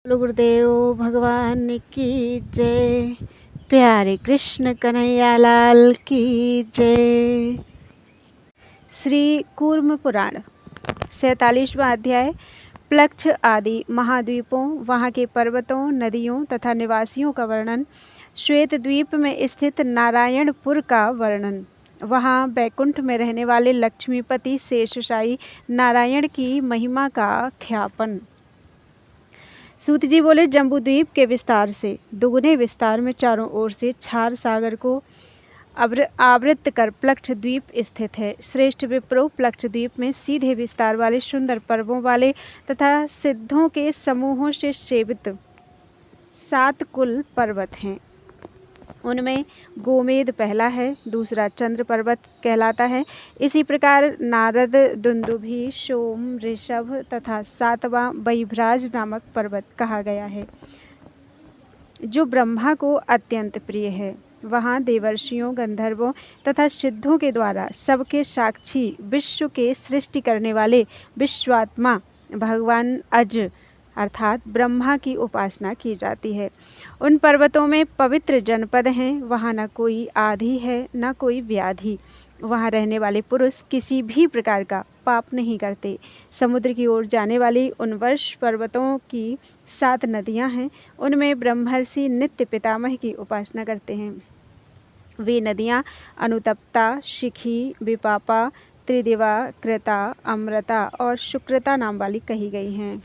बोलो गुरुदेव भगवान की जय। प्यारे कृष्ण कन्हैया लाल की जय। श्री कूर्म पुराण 47वां अध्याय। प्लक्ष आदि महाद्वीपों, वहाँ के पर्वतों, नदियों तथा निवासियों का वर्णन। श्वेत द्वीप में स्थित नारायणपुर का वर्णन। वहाँ बैकुंठ में रहने वाले लक्ष्मीपति शेषशायी नारायण की महिमा का ख्यापन। सूत जी बोले, जम्बूद्वीप के विस्तार से दुगने विस्तार में चारों ओर से क्षार सागर को आवृत कर प्लक्ष द्वीप स्थित है। श्रेष्ठ विप्रो, प्लक्ष द्वीप में सीधे विस्तार वाले सुंदर पर्वों वाले तथा सिद्धों के समूहों से सेवित 7 कुल पर्वत हैं। उनमें गोमेद पहला है, दूसरा चंद्र पर्वत कहलाता है। इसी प्रकार नारद, दुंदुभि, सोम, ऋषभ तथा 7वां वैभ्राज नामक पर्वत कहा गया है, जो ब्रह्मा को अत्यंत प्रिय है। वहाँ देवर्षियों, गंधर्वों तथा सिद्धों के द्वारा सबके साक्षी विश्व के सृष्टि करने वाले विश्वात्मा भगवान अज अर्थात ब्रह्मा की उपासना की जाती है। उन पर्वतों में पवित्र जनपद हैं। वहाँ न कोई आधि है न कोई व्याधि। वहाँ रहने वाले पुरुष किसी भी प्रकार का पाप नहीं करते। समुद्र की ओर जाने वाली उन वर्ष पर्वतों की 7 नदियाँ हैं। उनमें ब्रह्मर्षि नित्य पितामह की उपासना करते हैं। वे नदियाँ अनुतप्ता, शिखी, विपापा, त्रिदिवा, कृता, अमृता और शुक्रता नाम वाली कही गई हैं।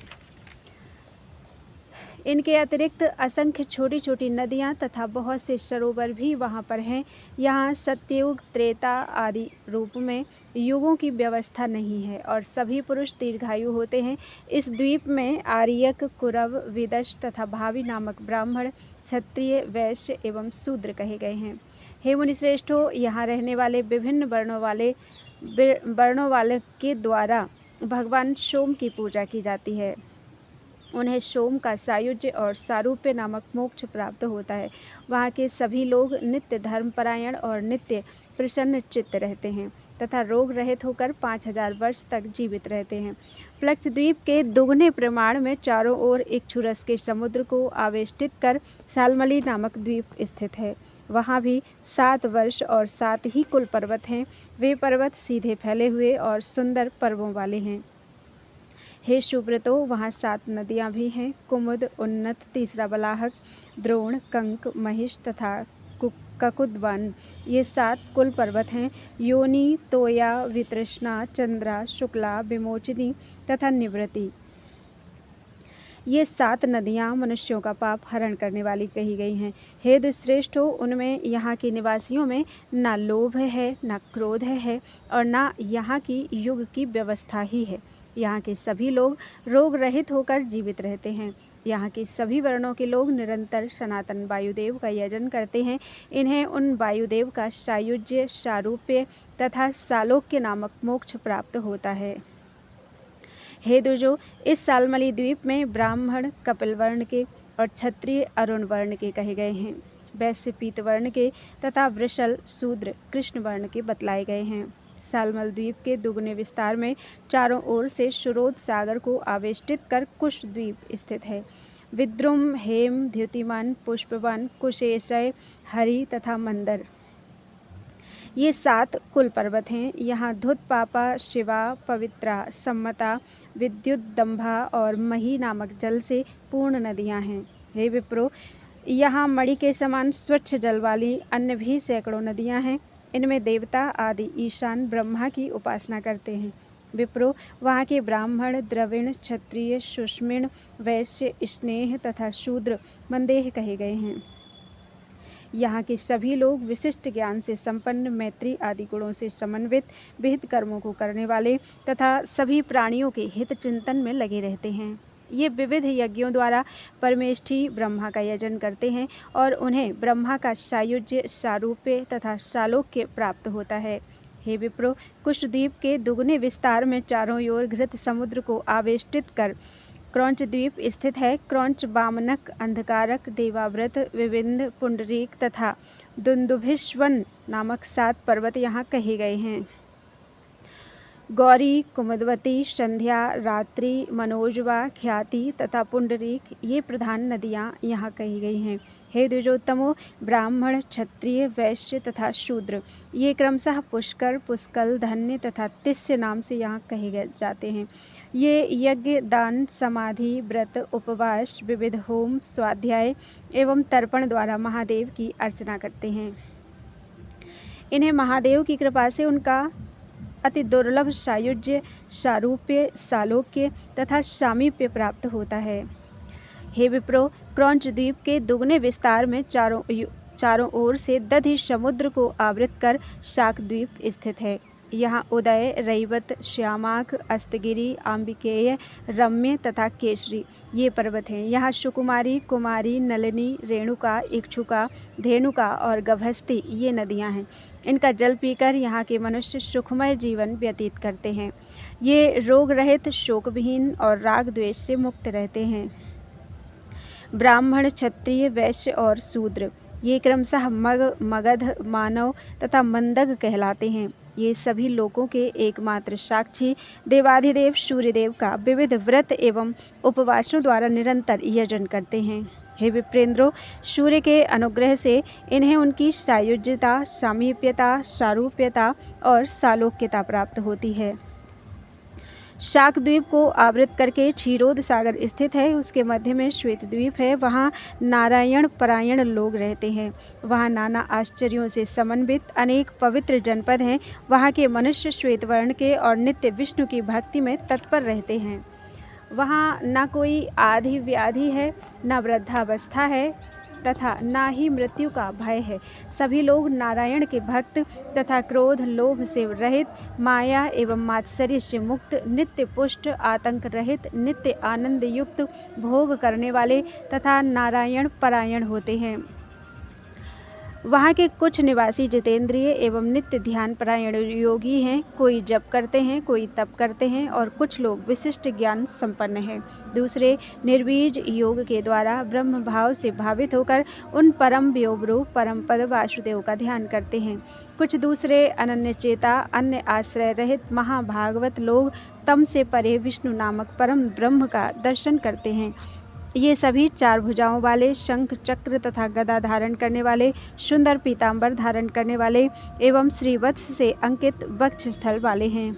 इनके अतिरिक्त असंख्य छोटी छोटी नदियाँ तथा बहुत से सरोवर भी वहाँ पर हैं। यहाँ सत्ययुग, त्रेता आदि रूप में युगों की व्यवस्था नहीं है और सभी पुरुष दीर्घायु होते हैं। इस द्वीप में आर्यक, कुरव, विदश तथा भावी नामक ब्राह्मण, क्षत्रिय, वैश्य एवं शूद्र कहे गए हैं। हे मुनिश्रेष्ठों, यहाँ रहने वाले विभिन्न वर्णों वाले के द्वारा भगवान सोम की पूजा की जाती है। उन्हें सोम का सायुज्य और सारूप्य नामक मोक्ष प्राप्त होता है। वहाँ के सभी लोग नित्य धर्मपरायण और नित्य प्रसन्न चित्त रहते हैं तथा रोग रहित होकर 5000 वर्ष तक जीवित रहते हैं। प्लक्ष द्वीप के दुगने प्रमाण में चारों ओर इक्षुरस के समुद्र को आवेष्टित कर सालमली नामक द्वीप स्थित है। वहाँ भी 7 वर्ष और 7 ही कुल पर्वत हैं। वे पर्वत सीधे फैले हुए और सुंदर पर्वों वाले हैं। हे सुब्रतो, वहाँ 7 नदियाँ भी हैं। कुमुद, उन्नत, तीसरा बलाहक, द्रोण, कंक, महिष तथा ककुदवन, ये 7 कुल पर्वत हैं। योनि, तोया, वितृष्णा, चंद्रा, शुक्ला, विमोचनी तथा निवृत्ति, ये 7 नदियाँ मनुष्यों का पाप हरण करने वाली कही गई हैं। हे दुश्रेष्ठो, उनमें यहाँ के निवासियों में ना लोभ है, ना क्रोध है और ना यहाँ की युग की व्यवस्था ही है। यहाँ के सभी लोग रोग रहित होकर जीवित रहते हैं। यहाँ के सभी वर्णों के लोग निरंतर सनातन वायुदेव का यजन करते हैं। इन्हें उन वायुदेव का सायुज्य, सारूप्य तथा सालोक्य नामक मोक्ष प्राप्त होता है। हे दुजो, इस सालमली द्वीप में ब्राह्मण कपिल वर्ण के और क्षत्रिय अरुण वर्ण के कहे गए हैं। वैश्य पीत वर्ण के तथा वृषल शूद्र कृष्ण वर्ण के बतलाए गए हैं। सालमल द्वीप के दुगने विस्तार में चारों ओर से शुरोध सागर को आवेष्टित कर कुश द्वीप स्थित है। विद्रुम, हेम, द्युतिमान, पुष्पवन, कुशेशय, हरि तथा मंदर, ये 7 कुल पर्वत हैं। यहाँ धुत, पापा, शिवा, पवित्रा, सम्मता, विद्युत, दंभा और मही नामक जल से पूर्ण नदियाँ हैं। हे विप्रो, यहाँ मणि के समान स्वच्छ जल वाली अन्य भी सैकड़ों नदियाँ हैं। इनमें देवता आदि ईशान ब्रह्मा की उपासना करते हैं। विप्रो, वहाँ के ब्राह्मण, द्रविण, क्षत्रिय, सुष्मिण, वैश्य, स्नेह तथा शूद्र मंदेह कहे गए हैं। यहाँ के सभी लोग विशिष्ट ज्ञान से संपन्न, मैत्री आदि गुणों से समन्वित, विहित कर्मों को करने वाले तथा सभी प्राणियों के हित चिंतन में लगे रहते हैं। ये विविध यज्ञों द्वारा परमेष्ठी ब्रह्मा का यजन करते हैं और उन्हें ब्रह्मा का सायुज्य, सारूप्य तथा सालोक्य प्राप्त होता है। हे विप्रो, कुशद्वीप के दुगने विस्तार में चारों ओर घृत समुद्र को आवेष्टित कर क्रौंच द्वीप स्थित है। क्रौंच, वामनक, अंधकारक, देवाव्रत, विविंद, पुंडरीक तथा दुंदुभिश्वन नामक 7 पर्वत यहाँ कहे गए हैं। गौरी, कुमुदवती, संध्या, रात्रि, मनोजवा, ख्याति तथा पुंडरीक ये प्रधान नदियाँ यहाँ कही गई हैं। हे द्विजोत्तमो, ब्राह्मण, क्षत्रिय, वैश्य तथा शूद्र ये क्रमशः पुष्कर, पुष्कल, धन्य तथा तिष्य नाम से यहाँ कहे जाते हैं। ये यज्ञ, दान, समाधि, व्रत, उपवास, विविध होम, स्वाध्याय एवं तर्पण द्वारा महादेव की अर्चना करते हैं। इन्हें महादेव की कृपा से उनका अति दुर्लभ सायुज्य, सारूप्य, सालोक्य तथा सामीप्य प्राप्त होता है। हे विप्रो, क्रौंच द्वीप के दुगने विस्तार में चारों ओर से दधि समुद्र को आवृत कर शाक द्वीप स्थित है। यहाँ उदय, रैवत, श्यामाक, अस्तगिरी, आम्बिकेय, रम्य तथा केसरी ये पर्वत हैं। यहाँ सुकुमारी, कुमारी, नलिनी, रेणुका, इक्षुका, धेनुका और गभस्ती ये नदियाँ हैं। इनका जल पीकर यहाँ के मनुष्य सुखमय जीवन व्यतीत करते हैं। ये रोग रहित, शोकविहीन और राग द्वेष से मुक्त रहते हैं। ब्राह्मण, क्षत्रिय, वैश्य और शूद्र ये क्रमशः मगध, मानव तथा मंदग कहलाते हैं। ये सभी लोकों के एकमात्र साक्षी देवाधिदेव सूर्यदेव का विविध व्रत एवं उपवासों द्वारा निरंतर यजन करते हैं। हे विप्रेंद्रो, सूर्य के अनुग्रह से इन्हें उनकी सायुज्यता, सामीप्यता, सारूप्यता और सालोक्यता प्राप्त होती है। शाक द्वीप को आवृत करके क्षीरोद सागर स्थित है। उसके मध्य में श्वेत द्वीप है। वहाँ नारायण परायण लोग रहते हैं। वहाँ नाना आश्चर्यों से समन्वित अनेक पवित्र जनपद हैं। वहाँ के मनुष्य श्वेत वर्ण के और नित्य विष्णु की भक्ति में तत्पर रहते हैं। वहाँ न कोई आधि व्याधि है, न वृद्धावस्था है तथा ना ही मृत्यु का भय है। सभी लोग नारायण के भक्त तथा क्रोध, लोभ से रहित, माया एवं मात्सर्य से मुक्त, नित्य पुष्ट, आतंक रहित, नित्य आनंद युक्त, भोग करने वाले तथा नारायण परायण होते हैं। वहाँ के कुछ निवासी जितेंद्रिय एवं नित्य ध्यान परायण योगी हैं। कोई जप करते हैं, कोई तप करते हैं और कुछ लोग विशिष्ट ज्ञान संपन्न हैं। दूसरे निर्बीज योग के द्वारा ब्रह्म भाव से भावित होकर उन परम व्योमरूप परम पद वासुदेव का ध्यान करते हैं। कुछ दूसरे अनन्य चेता, अन्य आश्रय रहित महाभागवत लोग तम से परे विष्णु नामक परम ब्रह्म का दर्शन करते हैं। ये सभी चार भुजाओं वाले, शंख, चक्र तथा गदा धारण करने वाले, सुंदर पीतांबर धारण करने वाले एवं श्रीवत्स से अंकित वक्षस्थल वाले हैं।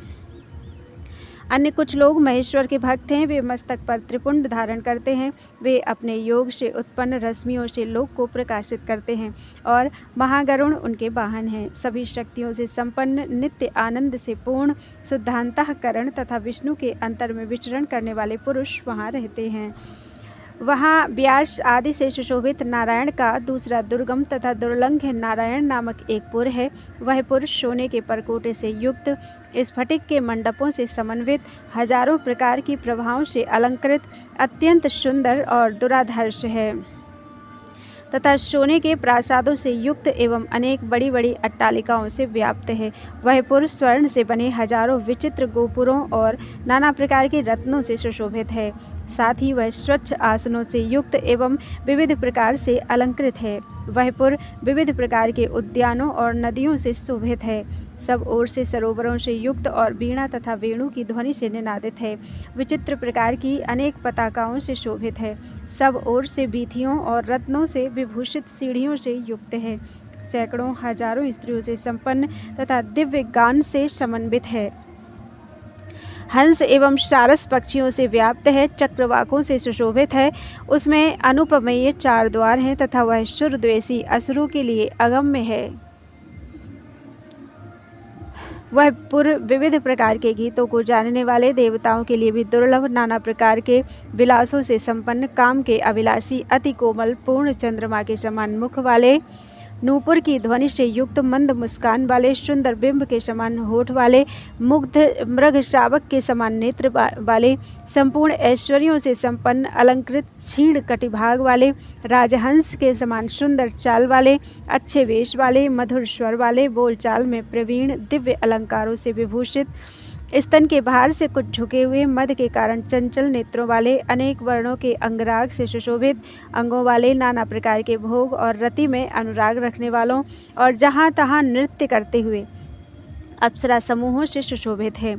अन्य कुछ लोग महेश्वर के भक्त हैं। वे मस्तक पर त्रिपुंड धारण करते हैं। वे अपने योग से उत्पन्न रश्मियों से लोक को प्रकाशित करते हैं और महागरुण उनके वाहन हैं। सभी शक्तियों से संपन्न, नित्य आनंद से पूर्ण, शुद्धांतःकरण तथा विष्णु के अंतर में विचरण करने वाले पुरुष वहाँ रहते हैं। वहाँ व्यास आदि से सुशोभित नारायण का दूसरा दुर्गम तथा दुर्लंघ नारायण नामक एक पुर है। वह पुर सोने के परकोटे से युक्त, स्फटिक के मंडपों से समन्वित, हजारों प्रकार की प्रभाओं से अलंकृत, अत्यंत सुंदर और दुराधर्ष है तथा सोने के प्रासादों से युक्त एवं अनेक बड़ी बड़ी अट्टालिकाओं से व्याप्त है। वह पुर स्वर्ण से बने हजारों विचित्र गोपुरों और नाना प्रकार के रत्नों से सुशोभित है। साथ ही वह स्वच्छ आसनों से युक्त एवं विविध प्रकार से अलंकृत है। वह पुर विविध प्रकार के उद्यानों और नदियों से शोभित है। सब ओर से सरोवरों से युक्त और वीणा तथा वेणु की ध्वनि से निनादित है। विचित्र प्रकार की अनेक पताकाओं से शोभित है। सब ओर से बीथियों और रत्नों से विभूषित सीढ़ियों से युक्त है। सैकड़ों हजारों स्त्रियों से संपन्न तथा दिव्य गान से समन्वित है। हंस एवं सारस पक्षियों से व्याप्त है। चक्रवाकों से सुशोभित है। उसमें अनुपमेय 4 द्वार हैं तथा वह शूरद्वेषी असुरों के लिए अगम्य है। वह पुर विविध प्रकार के गीतों को जानने वाले देवताओं के लिए भी दुर्लभ, नाना प्रकार के विलासों से संपन्न, काम के अभिलाषी, अति कोमल, पूर्ण चंद्रमा के समान मुख वाले, नूपुर की ध्वनि से युक्त, मंद मुस्कान वाले, सुंदर बिंब के समान होठ वाले, मुग्ध मृग शावक के समान नेत्र वाले, संपूर्ण ऐश्वर्यों से संपन्न, अलंकृत, क्षीण कटिभाग वाले, राजहंस के समान सुंदर चाल वाले, अच्छे वेश वाले, मधुर स्वर वाले, बोलचाल में प्रवीण, दिव्य अलंकारों से विभूषित, स्तन के बाहर से कुछ झुके हुए, मद के कारण चंचल नेत्रों वाले, अनेक वर्णों के अंगराग से सुशोभित, अंगों वाले, नाना प्रकार के भोग और रति में अनुराग रखने वालों और जहाँ तहाँ नृत्य करते हुए अप्सरा समूहों से सुशोभित है।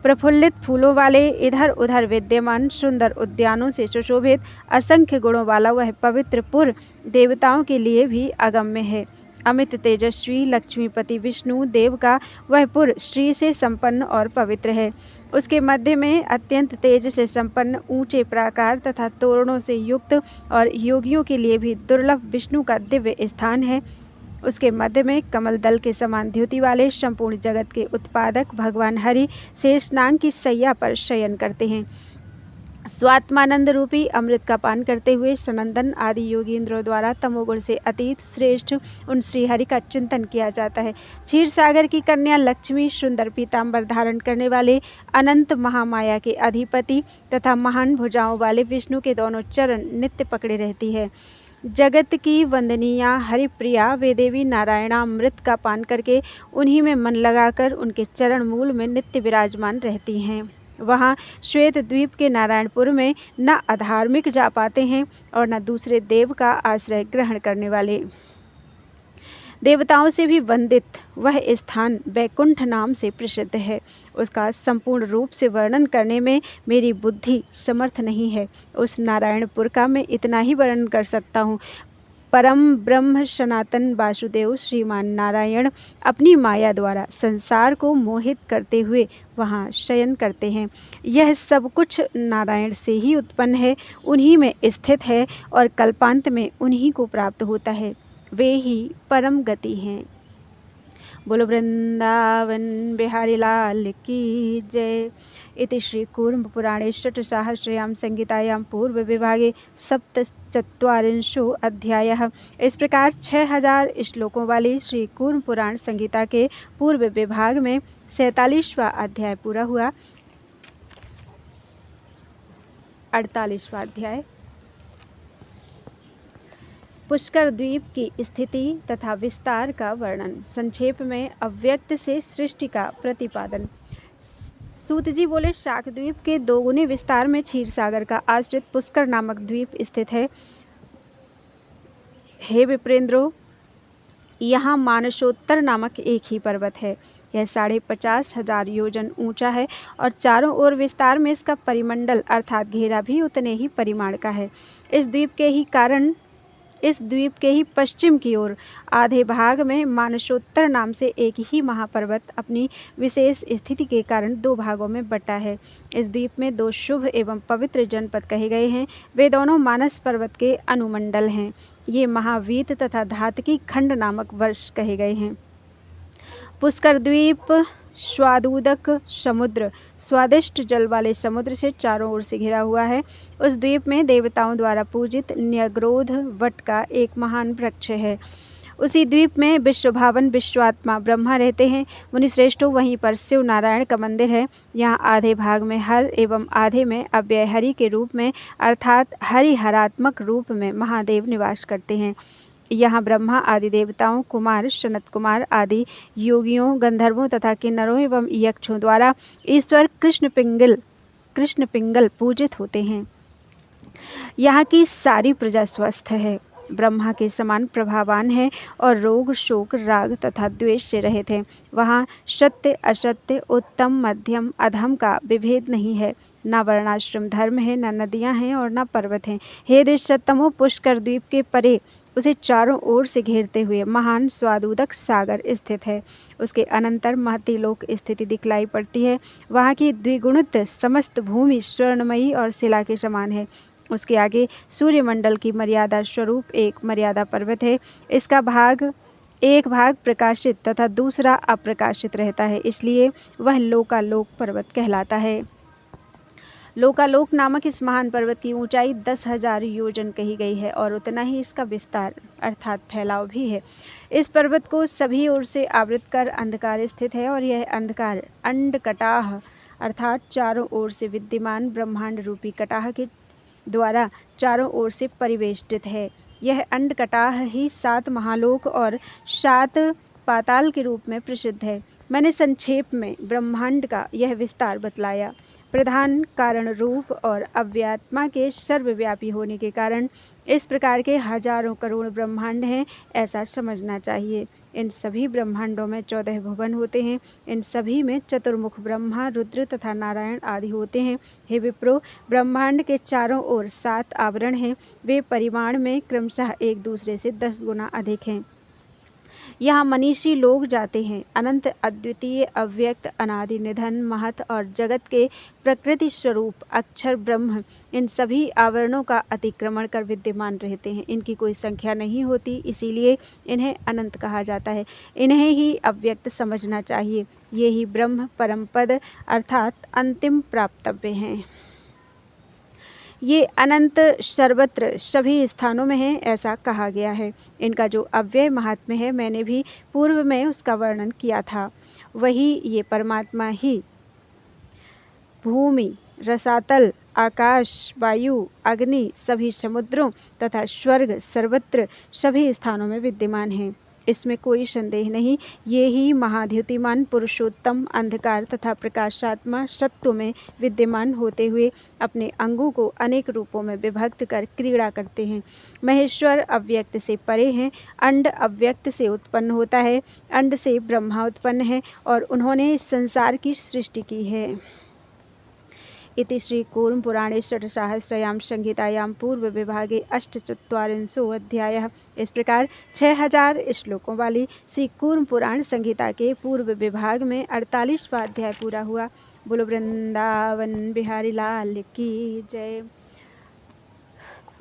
प्रफुल्लित फूलों वाले इधर उधर विद्यमान सुंदर उद्यानों से सुशोभित असंख्य गुणों वाला वह पवित्र पुर देवताओं के लिए भी अगम्य है। अमित तेजस्वी लक्ष्मीपति विष्णु देव का वह पुर श्री से संपन्न और पवित्र है। उसके मध्य में अत्यंत तेज से संपन्न ऊंचे प्राकार तथा तोरणों से युक्त और योगियों के लिए भी दुर्लभ विष्णु का दिव्य स्थान है। उसके मध्य में कमल दल के समान द्युति वाले संपूर्ण जगत के उत्पादक भगवान हरि शेषनाग की सैया पर शयन करते हैं। स्वात्मानंद रूपी अमृत का पान करते हुए सनंदन आदि योगींद्रों द्वारा तमोगुण से अतीत श्रेष्ठ उन श्रीहरि का चिंतन किया जाता है। क्षीर सागर की कन्या लक्ष्मी सुंदर पीताम्बर धारण करने वाले अनंत महामाया के अधिपति तथा महान भुजाओं वाले विष्णु के दोनों चरण नित्य पकड़े रहती है। जगत की वंदनीया हरिप्रिया वे देवी नारायणामृत का पान करके उन्हीं में मन लगाकर उनके चरण मूल में नित्य विराजमान रहती हैं। वहाँ श्वेत द्वीप के नारायणपुर में न अधार्मिक जा पाते हैं और न दूसरे देव का आश्रय ग्रहण करने वाले। देवताओं से भी वंदित वह स्थान वैकुंठ नाम से प्रसिद्ध है। उसका संपूर्ण रूप से वर्णन करने में मेरी बुद्धि समर्थ नहीं है। उस नारायणपुर का मैं इतना ही वर्णन कर सकता हूँ। परम ब्रह्म सनातन वासुदेव श्रीमान नारायण अपनी माया द्वारा संसार को मोहित करते हुए वहाँ शयन करते हैं। यह सब कुछ नारायण से ही उत्पन्न है, उन्हीं में स्थित है और कल्पांत में उन्हीं को प्राप्त होता है। वे ही परम गति हैं। बोलो वृंदावन बिहारी लाल की जय। इति श्री कूर्म पुराणे षट्सहस्रयां संहितायां पूर्व विभागे सप्तचत्वारिंशो अध्यायः। इस प्रकार 6000 श्लोकों वाली श्री कूर्म पुराण संहिता के पूर्व विभाग में 47वां अध्याय पूरा हुआ। 48वां अध्याय पुष्कर द्वीप की स्थिति तथा विस्तार का वर्णन। संक्षेप में अव्यक्त से सृष्टि का प्रतिपादन। सूत जी बोले, शाक द्वीप के दोगुने विस्तार में क्षीर सागर का आश्रित पुष्कर नामक द्वीप स्थित है। हे विप्रेंद्रो, यहाँ मानसोत्तर नामक एक ही पर्वत है। यह 50,500 योजन ऊंचा है और चारों ओर विस्तार में इसका परिमंडल अर्थात घेरा भी उतने ही परिमाण का है। इस द्वीप के ही पश्चिम की ओर आधे भाग में मानसोत्तर नाम से एक ही महापर्वत अपनी विशेष स्थिति के कारण 2 भागों में बटा है। इस द्वीप में 2 शुभ एवं पवित्र जनपद कहे गए हैं। वे दोनों मानस पर्वत के अनुमंडल हैं। ये महावीत तथा धातकी खंड नामक वर्ष कहे गए हैं। पुष्कर द्वीप स्वादुदक समुद्र, स्वादिष्ट जल वाले समुद्र से चारों ओर से घिरा हुआ है। उस द्वीप में देवताओं द्वारा पूजित न्यग्रोध वट का एक महान वृक्ष है। उसी द्वीप में विश्वभावन विश्वात्मा ब्रह्मा रहते हैं। मुनिश्रेष्ठों, वहीं पर शिव नारायण का मंदिर है। यहाँ आधे भाग में हर एवं आधे में अव्यय हरि के रूप में अर्थात हरिहरात्मक रूप में महादेव निवास करते हैं। यहाँ ब्रह्मा आदि देवताओं, कुमार, सनत कुमार आदि योगियों, गंधर्वों तथा किन्नरों एवं यक्षों द्वारा ईश्वर कृष्ण पिंगल पूजित होते हैं। यहाँ की सारी प्रजा स्वस्थ है, ब्रह्मा के समान प्रभावान है और रोग, शोक, राग तथा द्वेष से रहित है। वहाँ सत्य, असत्य, उत्तम, मध्यम, अधम का विभेद नहीं है। न वर्णाश्रम धर्म है, न नदियाँ हैं और न पर्वत हैं। हे दुष्टतमो, पुष्कर द्वीप के परे उसे चारों ओर से घेरते हुए महान स्वादुदक सागर स्थित है। उसके अनंतर महती लोक स्थिति दिखलाई पड़ती है। वहाँ की द्विगुणित समस्त भूमि स्वर्णमयी और शिला के समान है। उसके आगे सूर्यमंडल की मर्यादा स्वरूप एक मर्यादा पर्वत है। इसका एक भाग प्रकाशित तथा दूसरा अप्रकाशित रहता है, इसलिए वह लोकालोक पर्वत कहलाता है। लोकालोक नामक इस महान पर्वत की ऊंचाई 10,000 योजन कही गई है और उतना ही इसका विस्तार अर्थात फैलाव भी है। इस पर्वत को सभी ओर से आवृत कर अंधकार स्थित है और यह अंधकार अंडकटाह अर्थात चारों ओर से विद्यमान ब्रह्मांड रूपी कटाह के द्वारा चारों ओर से परिवेष्टित है। यह अंडकटाह ही 7 महालोक और 7 पाताल के रूप में प्रसिद्ध है। मैंने संक्षेप में ब्रह्मांड का यह विस्तार बतलाया। प्रधान कारण रूप और अव्यात्मा के सर्वव्यापी होने के कारण इस प्रकार के हजारों करोड़ ब्रह्मांड हैं, ऐसा समझना चाहिए। इन सभी ब्रह्मांडों में 14 भुवन होते हैं। इन सभी में चतुर्मुख ब्रह्मा, रुद्र तथा नारायण आदि होते हैं। हे विप्रो, ब्रह्मांड के चारों ओर 7 आवरण हैं। वे परिमाण में क्रमशः एक दूसरे से 10 गुना अधिक हैं। यहाँ मनीषी लोग जाते हैं। अनंत, अद्वितीय, अव्यक्त, अनादि, निधन, महत और जगत के प्रकृति स्वरूप अक्षर ब्रह्म इन सभी आवरणों का अतिक्रमण कर विद्यमान रहते हैं। इनकी कोई संख्या नहीं होती, इसीलिए इन्हें अनंत कहा जाता है। इन्हें ही अव्यक्त समझना चाहिए। ये ही ब्रह्म परम पद अर्थात अंतिम प्राप्तव्य हैं। ये अनंत सर्वत्र सभी स्थानों में है, ऐसा कहा गया है। इनका जो अव्यय महात्म्य है, मैंने भी पूर्व में उसका वर्णन किया था। वही ये परमात्मा ही भूमि, रसातल, आकाश, वायु, अग्नि, सभी समुद्रों तथा स्वर्ग सर्वत्र सभी स्थानों में विद्यमान है। इसमें कोई संदेह नहीं। ये ही महाद्युतिमान पुरुषोत्तम अंधकार तथा प्रकाशात्मा सत्व में विद्यमान होते हुए अपने अंगों को अनेक रूपों में विभक्त कर क्रीड़ा करते हैं। महेश्वर अव्यक्त से परे हैं। अंड अव्यक्त से उत्पन्न होता है। अंड से ब्रह्मा उत्पन्न है और उन्होंने इस संसार की सृष्टि की है। इति श्री कूर्म पुराणे षट्सहस्रयां संहितायां पूर्व विभागे 8चत्वारिंशो अध्यायः। इस प्रकार 6000 श्लोकों वाली श्री कूर्म पुराण संहिता के पूर्व विभाग में 48वां अध्याय पूरा हुआ। बोलो वृंदावन बिहारी लाल की जय।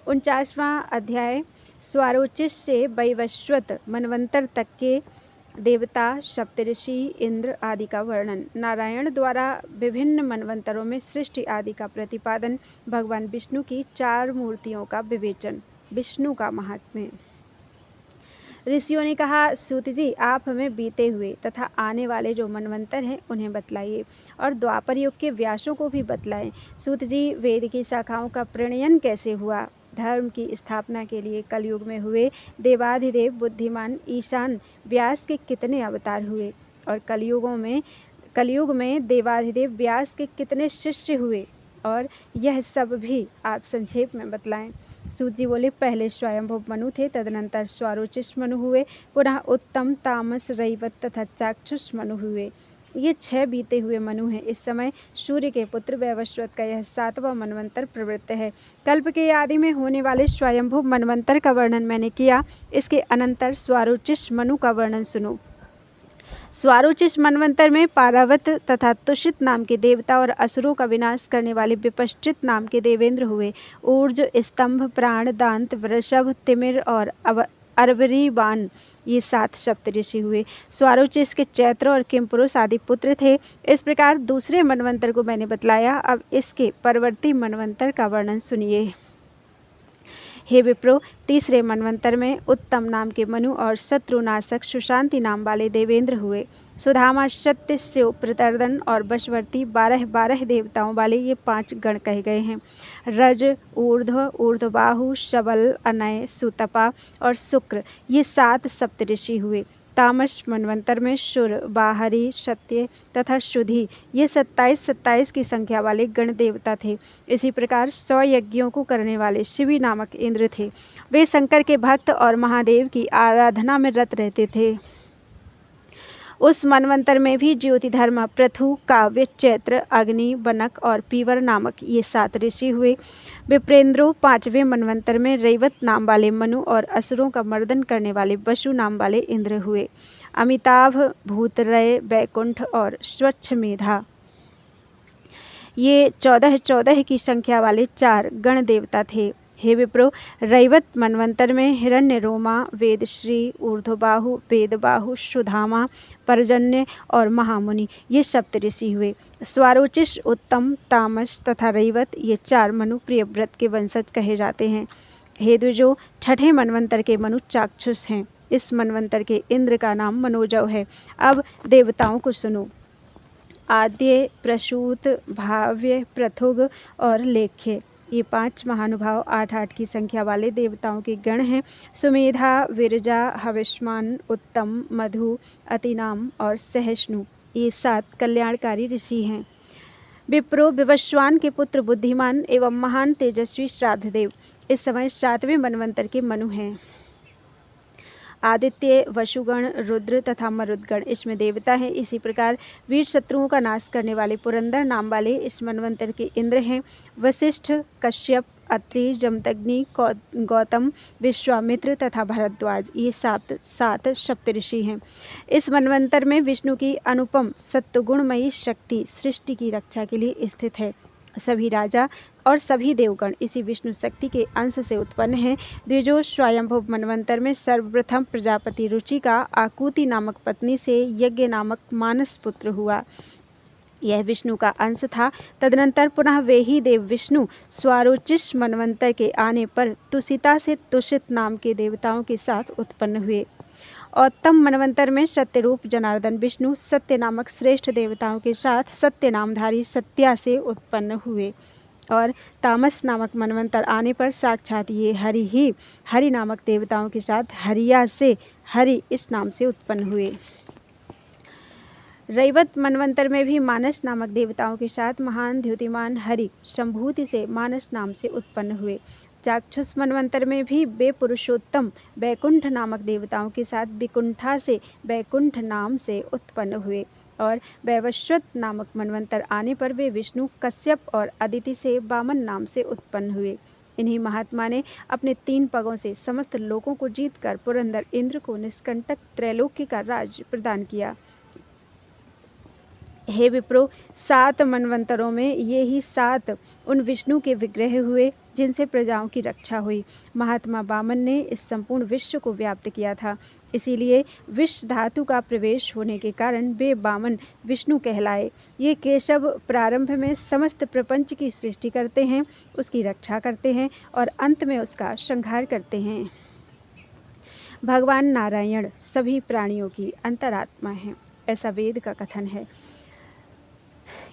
49वां अध्याय स्वारोचिष से वैवस्वत मनवंतर तक के देवता, सप्तऋषि, इंद्र आदि का वर्णन। नारायण द्वारा विभिन्न मनवंतरों में सृष्टि आदि का प्रतिपादन। भगवान विष्णु की 4 मूर्तियों का विवेचन। विष्णु का महात्म्य। ऋषियों ने कहा, सूत जी, आप हमें बीते हुए तथा आने वाले जो मनवंतर हैं उन्हें बतलाइए और द्वापर युग के व्यासों को भी बतलाएं। सूत जी, वेद की शाखाओं का प्रणयन कैसे हुआ? धर्म की स्थापना के लिए कलयुग में हुए देवाधिदेव बुद्धिमान ईशान व्यास के कितने अवतार हुए? और कलयुग में देवाधिदेव व्यास के कितने शिष्य हुए? और यह सब भी आप संक्षेप में बतलाएं। सूत जी बोले, पहले स्वयंभुव मनु थे, तदनंतर स्वारोचिष मनु हुए, पुनः उत्तम, तामस, रैवत तथा चाक्षुष मनु हुए। ये 6 बीते हुए मनु हैं। इस समय सूर्य के पुत्र वैवस्वत का यह 7वां मनवंतर प्रवृत्त है। कल्प के आदि में होने वाले स्वयंभुव मनवंतर का वर्णन मैंने किया। इसके अनंतर स्वारोचिष मनु का वर्णन सुनो। स्वारोचिष मनवंतर में पारावत तथा तुषित नाम के देवता और असुरों का विनाश करने वाले विपश्चित नाम के देवेंद्र हुए। ऊर्ज, स्तंभ, प्राण, दांत, वृषभ, तिमिर और अरबरीबान ये 7 सप्तऋषि हुए। स्वारोचिष के चैत्र और किमपुरुष आदि पुत्र थे। इस प्रकार दूसरे मनवंतर को मैंने बतलाया। अब इसके परवर्ती मनवंतर का वर्णन सुनिए। हे विप्रो, तीसरे मनवंतर में उत्तम नाम के मनु और शत्रुनाशक सुशांति नाम वाले देवेंद्र हुए। सुधामा, सत्य, शिव, प्रतर्दन और वशवर्ती 12 देवताओं वाले ये 5 गण कहे गए हैं। रज, ऊर्ध्व, ऊर्ध्वबाहु, शबल, अनय, सुतपा और शुक्र ये 7 सप्तऋषि हुए। तामस मनवंतर में शुर, बाहरी, सत्य तथा शुद्धि ये 27 की संख्या वाले गण देवता थे। इसी प्रकार 100 यज्ञों को करने वाले शिवी नामक इंद्र थे। वे शंकर के भक्त और महादेव की आराधना में रत रहते थे। उस मनवंतर में भी ज्योतिधर्मा, पृथु, काव्य, चैत्र, अग्नि, बनक और पीवर नामक ये 7 ऋषि हुए। विप्रेंद्रो 5वें मनवंतर में रैवत नाम वाले मनु और असुरों का मर्दन करने वाले वसु नाम वाले इंद्र हुए। अमिताभ, भूतरय, वैकुंठ और स्वच्छ मेधा ये 14 की संख्या वाले 4 गण देवता थे। हे विप्रो, रैवत मनवंतर में हिरण्यरोमा, वेदश्री, ऊर्ध्वबाहु, वेदबाहु, सुधामा, पर्जन्य और महामुनि ये सप्तऋषि हुए। स्वारोचिष, उत्तम, तामस तथा रैवत ये 4 मनु प्रियव्रत के वंशज कहे जाते हैं। हे द्विजो, 6ठे मनवंतर के मनु चाक्षुष हैं। इस मनवंतर के इंद्र का नाम मनोजव है। अब देवताओं को सुनो। आद्य, प्रसूत, भाव्य, पृथुग और लेख्य ये 5 महानुभाव 8 की संख्या वाले देवताओं के गण हैं। सुमेधा, विरजा, हविष्मान, उत्तम, मधु, अतिनाम और सहिष्णु ये 7 कल्याणकारी ऋषि हैं। विप्रो विवस्वान के पुत्र बुद्धिमान एवं महान तेजस्वी श्राद्धदेव इस समय 7वें मनवंतर के मनु हैं। आदित्य, वसुगण, रुद्र तथा मरुदगण इसमें देवता हैं। इसी प्रकार वीर शत्रुओं का नाश करने वाले पुरंदर नाम वाले इस मनवंतर के इंद्र हैं। वशिष्ठ, कश्यप, अत्रि, जमदग्नि, गौतम, विश्वामित्र तथा भरद्वाज ये सात सप्तऋषि हैं। इस मनवंतर में विष्णु की अनुपम सत्वगुणमयी शक्ति सृष्टि की रक्षा के लिए स्थित है। सभी राजा और सभी देवगण इसी विष्णु शक्ति के अंश से उत्पन्न हैं। द्विजो स्वयंभुव मनवंतर में सर्वप्रथम प्रजापति रुचि का आकुति नामक पत्नी से यज्ञ नामक मानस पुत्र हुआ। यह विष्णु का अंश था। तदनंतर पुनः वे ही देव विष्णु स्वारोचिष मनवंतर के आने पर तुषिता से तुषित नाम के देवताओं के साथ उत्पन्न हुए। उत्तम मनवंतर में सत्यरूप जनार्दन विष्णु सत्य नामक श्रेष्ठ देवताओं के साथ सत्य नामधारी सत्या से उत्पन्न हुए। और तामस नामक मनवंतर आने पर साक्षात ये हरि ही हरि नामक देवताओं के साथ हरिया से हरि इस नाम से उत्पन्न हुए। रैवत मनवंतर में भी मानस नामक देवताओं के साथ महान द्युतिमान हरि संभूति से मानस नाम से उत्पन्न हुए। चाक्षुष मनवंतर में भी वे पुरुषोत्तम बैकुंठ नामक देवताओं के साथ विकुंठा से बैकुंठ नाम से उत्पन्न हुए। और वैवस्वत नामक मनवंतर आने पर वे विष्णु कश्यप और अदिति से वामन नाम से उत्पन्न हुए। इन्हीं महात्मा ने अपने 3 पगों से समस्त लोकों को जीतकर पुरंदर इंद्र को निष्कंटक त्रैलोक्य का राज्य प्रदान किया। हे विप्रो, 7 मनवंतरों में ये ही 7 उन विष्णु के विग्रह हुए जिनसे प्रजाओं की रक्षा हुई। महात्मा वामन ने इस संपूर्ण विश्व को व्याप्त किया था। इसीलिए विष धातु का प्रवेश होने के कारण वे वामन विष्णु कहलाए। ये केशव प्रारंभ में समस्त प्रपंच की सृष्टि करते हैं, उसकी रक्षा करते हैं और अंत में उसका संहार करते हैं। भगवान नारायण सभी प्राणियों की अंतरात्मा हैं, ऐसा वेद का कथन है।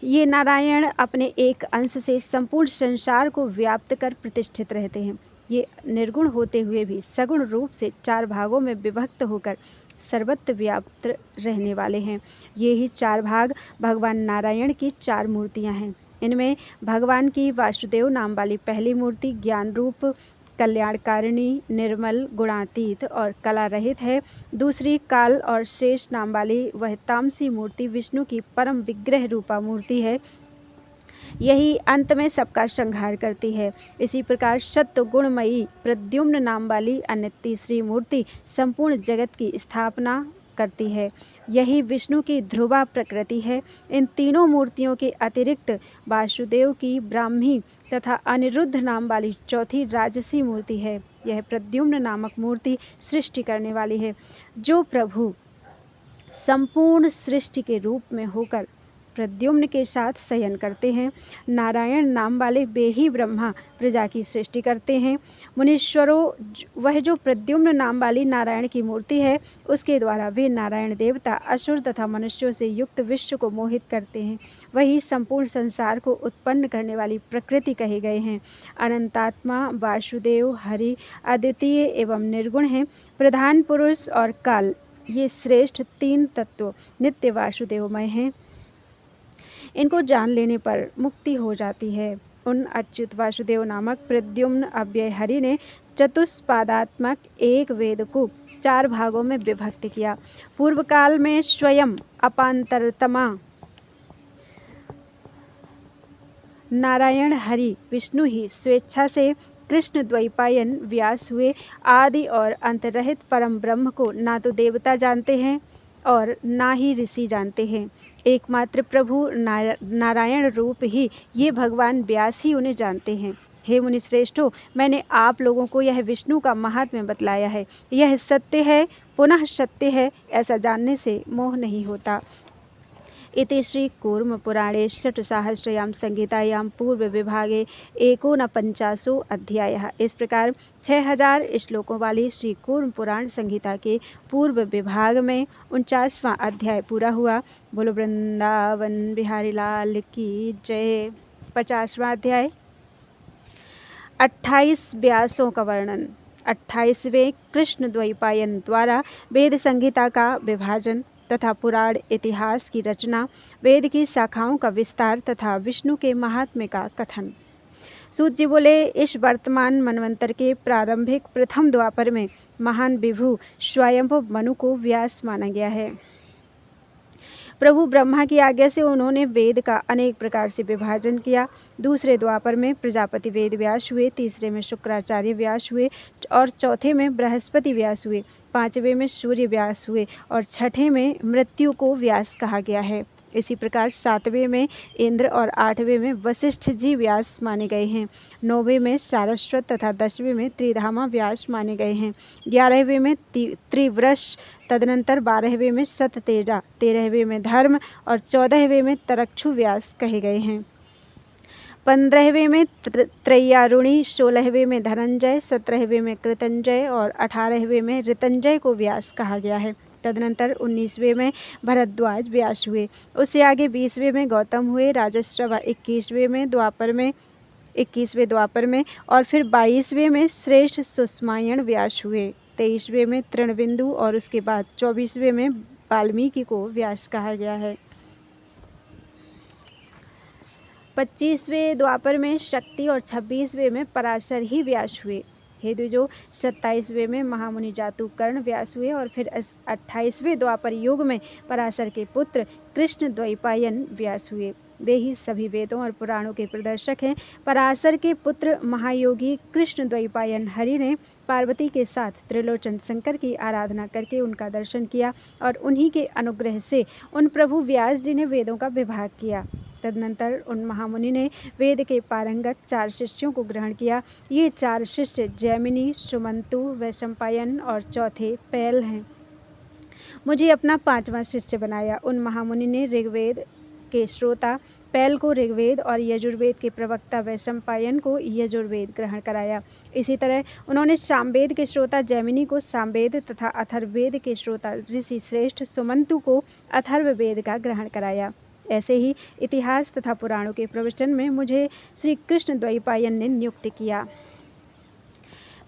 ये नारायण अपने एक अंश से संपूर्ण संसार को व्याप्त कर प्रतिष्ठित रहते हैं। ये निर्गुण होते हुए भी सगुण रूप से 4 भागों में विभक्त होकर सर्वत्र व्याप्त रहने वाले हैं। ये ही 4 भाग भगवान नारायण की 4 मूर्तियां हैं। इनमें भगवान की वासुदेव नाम वाली पहली मूर्ति ज्ञान रूप, कल्याणकारिणी, निर्मल, गुणातीत और कला रहित है। दूसरी काल और शेष नाम वाली वह तामसी मूर्ति विष्णु की परम विग्रह रूपा मूर्ति है। यही अंत में सबका संहार करती है। इसी प्रकार सत्व गुणमयी प्रद्युम्न नाम वाली अन्य तीसरी मूर्ति संपूर्ण जगत की स्थापना करती है। यही विष्णु की ध्रुवा प्रकृति है। इन तीनों मूर्तियों के अतिरिक्त वासुदेव की ब्राह्मी तथा अनिरुद्ध नाम वाली चौथी राजसी मूर्ति है। यह प्रद्युम्न नामक मूर्ति सृष्टि करने वाली है। जो प्रभु संपूर्ण सृष्टि के रूप में होकर प्रद्युम्न के साथ शयन करते हैं, नारायण नाम वाले वे ही ब्रह्मा प्रजा की सृष्टि करते हैं। मुनीश्वरों, वह जो प्रद्युम्न नाम वाली नारायण की मूर्ति है, उसके द्वारा वे नारायण देवता असुर तथा मनुष्यों से युक्त विश्व को मोहित करते हैं। वही संपूर्ण संसार को उत्पन्न करने वाली प्रकृति कहे गए हैं। अनंतात्मा वासुदेव हरि अद्वितीय एवं निर्गुण हैं। प्रधान पुरुष और काल ये श्रेष्ठ 3 तत्व नित्य वासुदेवमय हैं। इनको जान लेने पर मुक्ति हो जाती है। उन अच्युत वासुदेव नामक प्रद्युम्न अव्यय हरि ने चतुष्पादात्मक एक वेद को 4 भागों में विभक्त किया। पूर्व काल में स्वयं अपांतरतमा नारायण हरि विष्णु ही स्वेच्छा से कृष्ण द्वैपायन व्यास हुए। आदि और अंतरहित परम ब्रह्म को ना तो देवता जानते हैं और ना ही ऋषि जानते हैं। एकमात्र प्रभु नारायण रूप ही ये भगवान व्यास ही उन्हें जानते हैं। हे मुनि श्रेष्ठों, मैंने आप लोगों को यह विष्णु का महात्म्य बतलाया है। यह सत्य है, पुनः सत्य है, ऐसा जानने से मोह नहीं होता। इति श्री कूर्म पुराणे षट्सहस्रयां संहितायां पूर्व विभागे 49 अध्यायः। इस प्रकार 6000 श्लोकों वाली श्री कूर्म पुराण संहिता के पूर्व विभाग में 49वां अध्याय पूरा हुआ। बोलो वृंदावन बिहारी लाल की जय। 50वां अध्याय 28 व्यासों का वर्णन। 28वें कृष्ण द्वैपायन द्वारा वेद संहिता का विभाजन। तथा पुराण इतिहास की रचना, वेद की शाखाओं का विस्तार तथा विष्णु के महात्म्य का कथन। सूत जी बोले, इस वर्तमान मनवंतर के प्रारंभिक प्रथम द्वापर में महान विभु स्वयंभू मनु को व्यास माना गया है। प्रभु ब्रह्मा की आज्ञा से उन्होंने वेद का अनेक प्रकार से विभाजन किया। दूसरे द्वापर में प्रजापति वेद व्यास हुए, तीसरे में शुक्राचार्य व्यास हुए और चौथे में बृहस्पति व्यास हुए, पांचवें में सूर्य व्यास हुए और छठे में मृत्यु को व्यास कहा गया है। इसी प्रकार सातवें में इंद्र और आठवें में वशिष्ठ जी व्यास माने गए हैं। नौवें में सारस्वत तथा 10वें में त्रिधामा व्यास माने गए हैं। 11वें में त्रिवृष, तदनंतर 12वें में सततेजा, 13वें में धर्म और 14वें में तरक्षु व्यास कहे गए हैं। 15वें में त्रैयारुणी, 16वें में धनंजय, 17वें में कृतंजय और 18वें में ऋतंजय को व्यास कहा गया है। तदनंतर 19वें में भरद्वाज व्यास हुए। उससे आगे 20वें में गौतम हुए। राजश्रवा 21वें द्वापर में और फिर 22वें में श्रेष्ठ सुषमायण व्यास हुए। 23वें में तृणबिंदु और उसके बाद 24वें में वाल्मीकि को व्यास कहा गया है। 25वें द्वापर में शक्ति और 26वें में पराशर ही व्यास हुए। हेतु जो 27वें में महामुनि जातुकर्ण व्यास हुए और फिर 28वें द्वापर युग में पराशर के पुत्र कृष्ण द्वैपायन व्यास हुए। वे ही सभी वेदों और पुराणों के प्रदर्शक हैं। पराशर के पुत्र महायोगी कृष्ण द्वैपायन हरि ने पार्वती के साथ त्रिलोचन शंकर की आराधना करके उनका दर्शन किया और उन्हीं के अनुग्रह से उन प्रभु व्यास जी ने वेदों का विभाग किया। तदनंतर उन महामुनि ने वेद के पारंगत 4 शिष्यों को ग्रहण किया। ये 4 शिष्य जैमिनी, सुमंतु, वैशंपायन और चौथे पैल हैं। मुझे अपना 5वां शिष्य बनाया। उन महामुनि ने ऋग्वेद के श्रोता पैल को ऋग्वेद और यजुर्वेद के प्रवक्ता वैशंपायन को यजुर्वेद ग्रहण कराया। इसी तरह उन्होंने सामवेद के श्रोता जैमिनी को सामवेद तथा अथर्ववेद के श्रोता ऋषि श्रेष्ठ सुमंतु को अथर्ववेद का ग्रहण कराया। ऐसे ही इतिहास तथा पुराणों के प्रवचन में मुझे श्री कृष्ण द्वैपायन ने नियुक्त किया।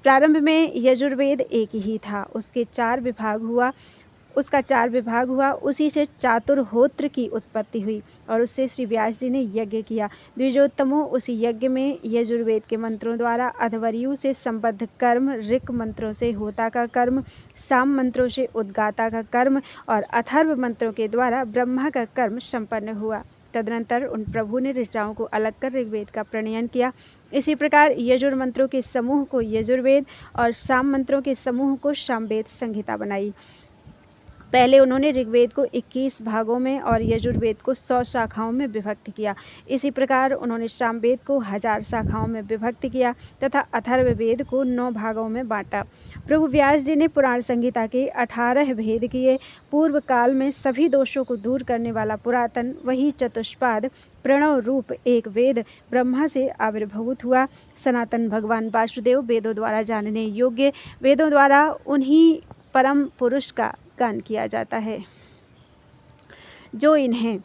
प्रारंभ में यजुर्वेद एक ही था, उसका 4 विभाग हुआ। उसी से चातुर्होत्र की उत्पत्ति हुई और उससे श्री व्यास जी ने यज्ञ किया। द्विजोत्तमों, उसी यज्ञ में यजुर्वेद के मंत्रों द्वारा अध्वर्यु से संबद्ध कर्म, ऋक् मंत्रों से होता का कर्म, साम मंत्रों से उद्गाता का कर्म और अथर्व मंत्रों के द्वारा ब्रह्मा का कर्म संपन्न हुआ। तदनंतर उन प्रभु ने ऋचाओं को अलग कर ऋग्वेद का प्रणयन किया। इसी प्रकार यजुर मंत्रों के समूह को यजुर्वेद और साम मंत्रों के समूह को सामवेद संहिता बनाई। पहले उन्होंने ऋग्वेद को 21 भागों में और यजुर्वेद को 100 शाखाओं में विभक्त किया। इसी प्रकार उन्होंने सामवेद को 1000 शाखाओं में विभक्त किया तथा अथर्ववेद को 9 भागों में बांटा। प्रभु व्यास जी ने पुराण संहिता के 18 भेद किए। पूर्व काल में सभी दोषों को दूर करने वाला पुरातन वही चतुष्पाद प्रणव रूप एक वेद ब्रह्मा से आविर्भूत हुआ। सनातन भगवान वासुदेव वेदों द्वारा जानने योग्य, वेदों द्वारा उन्हीं परम पुरुष का गान किया जाता है जो इन्हें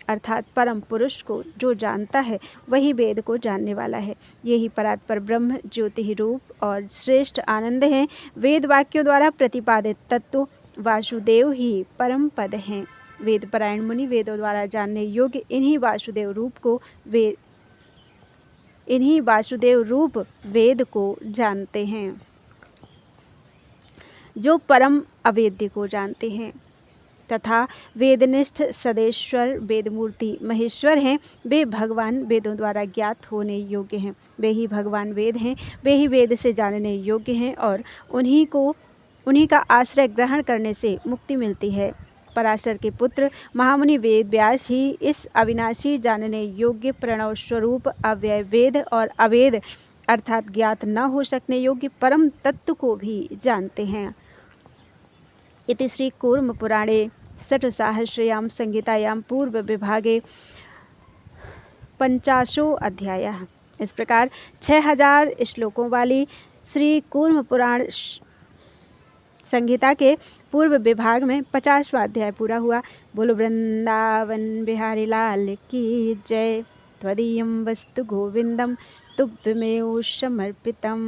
अर्थात परम पुरुष को जो जानता है वही वेद को जानने वाला है। यही परात्पर ब्रह्म ज्योति रूप और श्रेष्ठ आनंद हैं। वेद वाक्यों द्वारा प्रतिपादित तत्व वासुदेव ही परम पद हैं। वेद परायण मुनि वेदों द्वारा जानने योग्य इन्हीं वासुदेव रूप वेद को जानते हैं, जो परम अवेद्य को जानते हैं तथा वेदनिष्ठ सदेश्वर वेदमूर्ति महेश्वर हैं। वे भगवान वेदों द्वारा ज्ञात होने योग्य हैं। वे ही भगवान वेद हैं, वे ही वेद से जानने योग्य हैं और उन्हीं का आश्रय ग्रहण करने से मुक्ति मिलती है। पराशर के पुत्र महामुनि वेद व्यास ही इस अविनाशी जानने योग्य प्रणव स्वरूप अव्यय वेद और अवेद अर्थात ज्ञात न हो सकने योग्य परम तत्व को भी जानते हैं। इति श्री कूर्म पुराणे षट्सहस्रयां संहितायां पूर्व विभागे 50वां अध्याय। इस प्रकार 6000 श्लोकों वाली श्री कूर्म पुराण संहिता के पूर्व विभाग में 50वां अध्याय पूरा हुआ। बोलो वृंदावन बिहारी लाल की जय। त्वदीयं वस्तु गोविंदम तुभ्यमेव समर्पितम्।